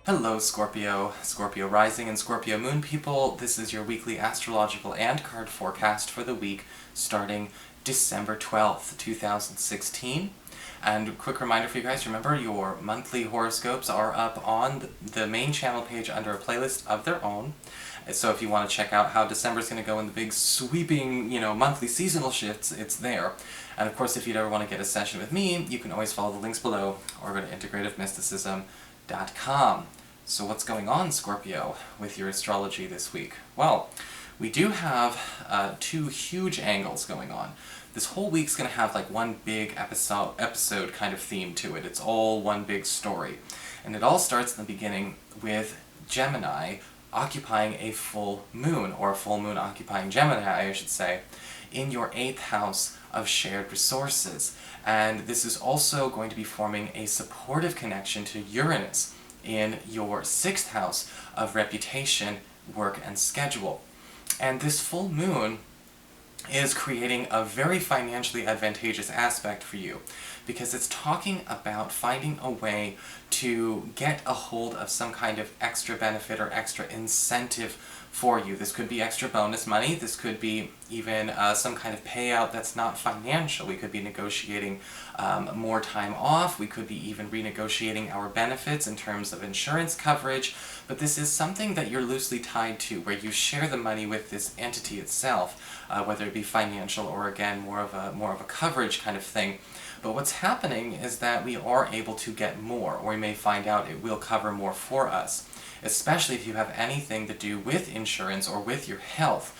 Hello Scorpio, Scorpio Rising and Scorpio Moon people. This is your weekly astrological and card forecast for the week starting December 12th, 2016. And a quick reminder for you guys, remember your monthly horoscopes are up on the main channel page under a playlist of their own. So if you want to check out how December's going to go in the big sweeping, monthly seasonal shifts, it's there. And of course, if you'd ever want to get a session with me, you can always follow the links below or go to integrativemysticism.com. So what's going on, Scorpio, with your astrology this week? Well, we do have two huge angles going on. This whole week's going to have like one big episode kind of theme to it. It's all one big story. And it all starts in the beginning with Gemini occupying a full moon, or a full moon occupying Gemini, I should say, in your 8th house of shared resources. And this is also going to be forming a supportive connection to Uranus in your 6th house of reputation, work, and schedule. And this full moon is creating a very financially advantageous aspect for you, because it's talking about finding a way to get a hold of some kind of extra benefit or extra incentive for you. This could be extra bonus money, this could be even some kind of payout that's not financial. We could be negotiating more time off, we could be even renegotiating our benefits in terms of insurance coverage, but this is something that you're loosely tied to, where you share the money with this entity itself, whether it be financial or again more of a coverage kind of thing. But what's happening is that we are able to get more, or we may find out it will cover more for us, especially if you have anything to do with insurance or with your health.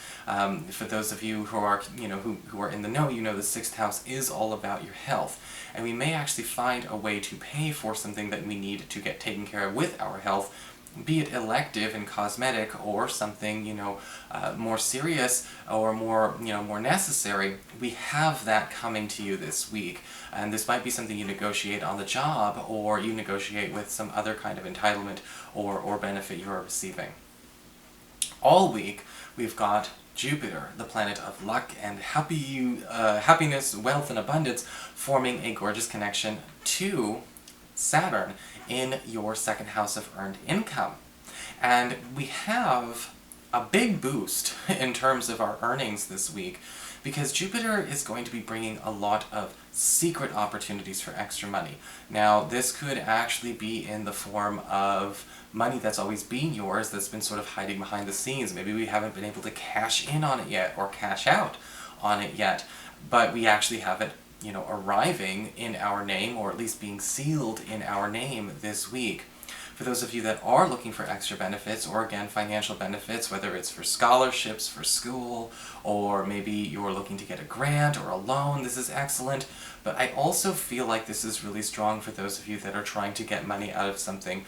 For those of you who are, who are in the know, the 6th house is all about your health. And we may actually find a way to pay for something that we need to get taken care of with our health, be it elective and cosmetic, or something, more serious or more necessary. We have that coming to you this week. And this might be something you negotiate on the job, or you negotiate with some other kind of entitlement or benefit you're receiving. All week, we've got Jupiter, the planet of luck and happiness, wealth, and abundance, forming a gorgeous connection to Saturn in your 2nd house of earned income. And we have a big boost in terms of our earnings this week, because Jupiter is going to be bringing a lot of secret opportunities for extra money. Now, this could actually be in the form of money that's always been yours, that's been sort of hiding behind the scenes. Maybe we haven't been able to cash in on it yet, or cash out on it yet, but we actually have it arriving in our name, or at least being sealed in our name this week. For those of you that are looking for extra benefits, or again financial benefits, whether it's for scholarships for school, or maybe you're looking to get a grant or a loan, this is excellent. But I also feel like this is really strong for those of you that are trying to get money out of something,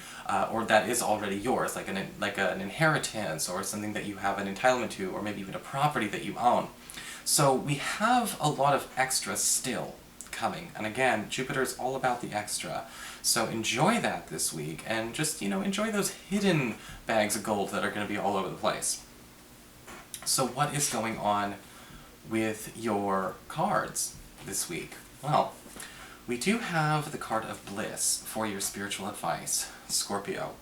or that is already yours, like an inheritance, or something that you have an entitlement to, or maybe even a property that you own. So we have a lot of extra still coming, and again, Jupiter is all about the extra. So enjoy that this week, and just, enjoy those hidden bags of gold that are going to be all over the place. So what is going on with your cards this week? Well, we do have the card of bliss for your spiritual advice, Scorpio.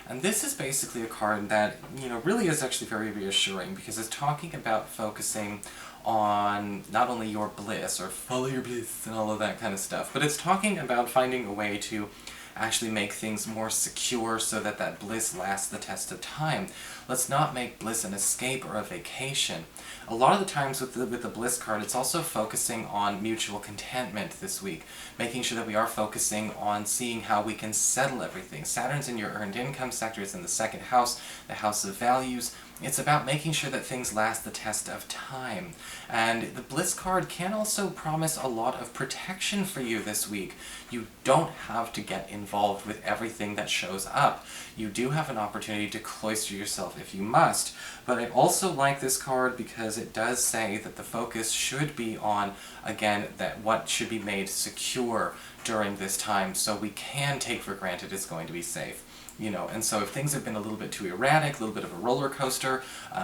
And this is basically a card that, really is actually very reassuring, because it's talking about focusing on not only your bliss, or follow your bliss and all of that kind of stuff, but it's talking about finding a way to actually make things more secure so that that bliss lasts the test of time. Let's not make bliss an escape or a vacation. A lot of the times with the bliss card, it's also focusing on mutual contentment this week, making sure that we are focusing on seeing how we can settle everything. Saturn's in your earned income sector, it's in the 2nd house, the house of values. It's about making sure that things last the test of time. And the bliss card can also promise a lot of protection for you this week. You don't have to get involved with everything that shows up. You do have an opportunity to cloister yourself if you must, but I also like this card because it does say that the focus should be on, again, that what should be made secure during this time, so we can take for granted it's going to be safe. And so if things have been a little bit too erratic, a little bit of a roller coaster,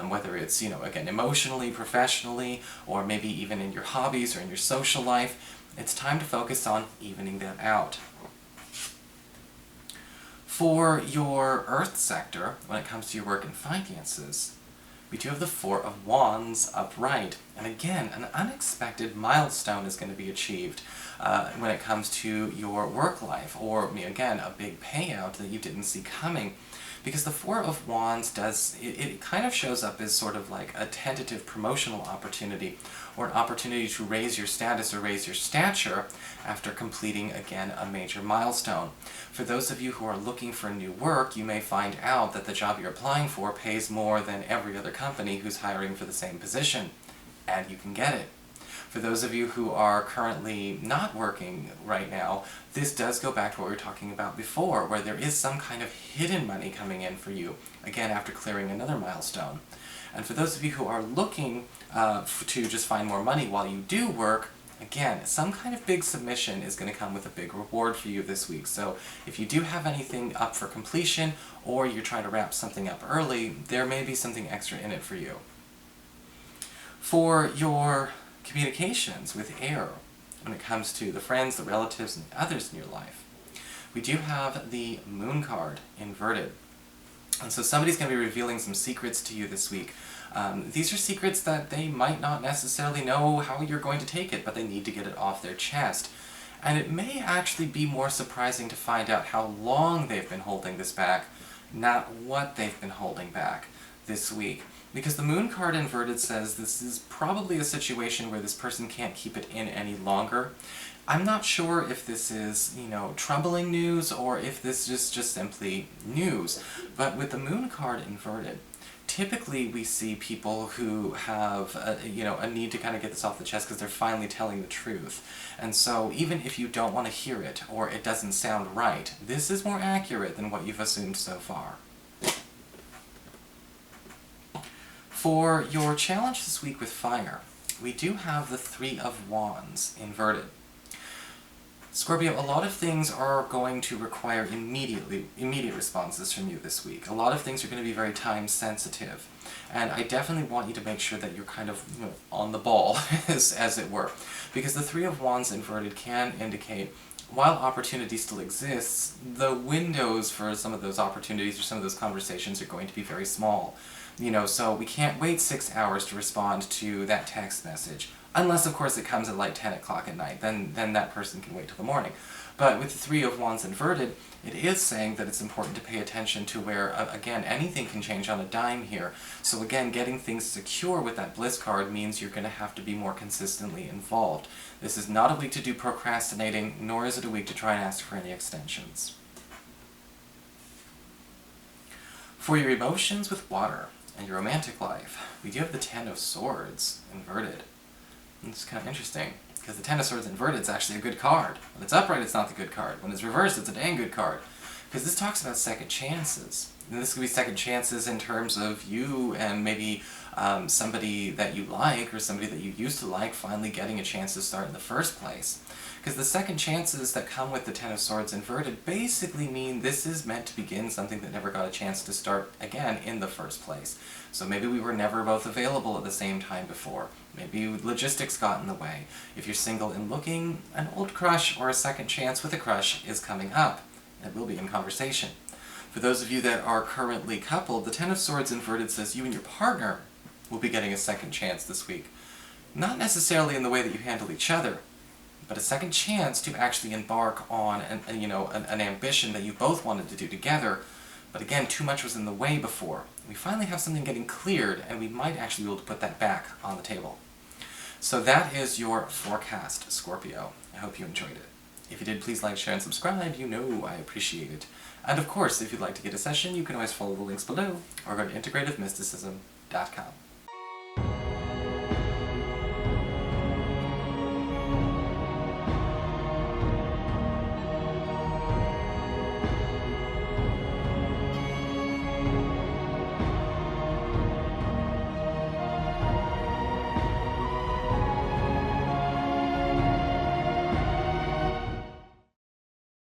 whether it's, again, emotionally, professionally, or maybe even in your hobbies or in your social life, it's time to focus on evening that out. For your Earth sector, when it comes to your work and finances, we do have the Four of Wands upright. And again, an unexpected milestone is going to be achieved when it comes to your work life, or again, a big payout that you didn't see coming. Because the Four of Wands it kind of shows up as sort of like a tentative promotional opportunity, or an opportunity to raise your status or raise your stature after completing, again, a major milestone. For those of you who are looking for new work, you may find out that the job you're applying for pays more than every other company who's hiring for the same position, and you can get it. For those of you who are currently not working right now, this does go back to what we were talking about before, where there is some kind of hidden money coming in for you, again after clearing another milestone. And for those of you who are looking to just find more money while you do work, again, some kind of big submission is going to come with a big reward for you this week. So if you do have anything up for completion, or you're trying to wrap something up early, there may be something extra in it for you. For your communications with air, when it comes to the friends, the relatives, and others in your life, we do have the Moon card inverted. And so somebody's going to be revealing some secrets to you this week. These are secrets that they might not necessarily know how you're going to take it, but they need to get it off their chest. And it may actually be more surprising to find out how long they've been holding this back, not what they've been holding back this week. Because the Moon card inverted says this is probably a situation where this person can't keep it in any longer. I'm not sure if this is, troubling news, or if this is just simply news. But with the Moon card inverted, typically we see people who have a need to kind of get this off the chest because they're finally telling the truth. And so even if you don't want to hear it, or it doesn't sound right, this is more accurate than what you've assumed so far. For your challenge this week with fire, we do have the Three of Wands inverted. Scorpio, a lot of things are going to require immediate responses from you this week. A lot of things are going to be very time sensitive. And I definitely want you to make sure that you're kind of on the ball, as it were. Because the Three of Wands inverted can indicate, while opportunity still exists, the windows for some of those opportunities or some of those conversations are going to be very small. So we can't wait 6 hours to respond to that text message. Unless, of course, it comes at like 10 o'clock at night, then that person can wait till the morning. But with the Three of Wands inverted, it is saying that it's important to pay attention to where, again, anything can change on a dime here. So again, getting things secure with that Bliss card means you're going to have to be more consistently involved. This is not a week to do procrastinating, nor is it a week to try and ask for any extensions. For your emotions with water and your romantic life, we do have the Ten of Swords inverted. It's kind of interesting, because the Ten of Swords inverted is actually a good card. When it's upright, it's not the good card. When it's reversed, it's a dang good card. Because this talks about second chances. And this could be second chances in terms of you and maybe somebody that you like, or somebody that you used to like, finally getting a chance to start in the first place. Because the second chances that come with the Ten of Swords inverted basically mean this is meant to begin something that never got a chance to start again in the first place. So maybe we were never both available at the same time before. Maybe logistics got in the way. If you're single and looking, an old crush or a second chance with a crush is coming up. It will be in conversation. For those of you that are currently coupled, the Ten of Swords inverted says you and your partner will be getting a second chance this week. Not necessarily in the way that you handle each other, but a second chance to actually embark on an ambition that you both wanted to do together. But again, too much was in the way before. We finally have something getting cleared, and we might actually be able to put that back on the table. So that is your forecast, Scorpio. I hope you enjoyed it. If you did, please like, share, and subscribe. You know I appreciate it. And of course, if you'd like to get a session, you can always follow the links below, or go to integrativemysticism.com.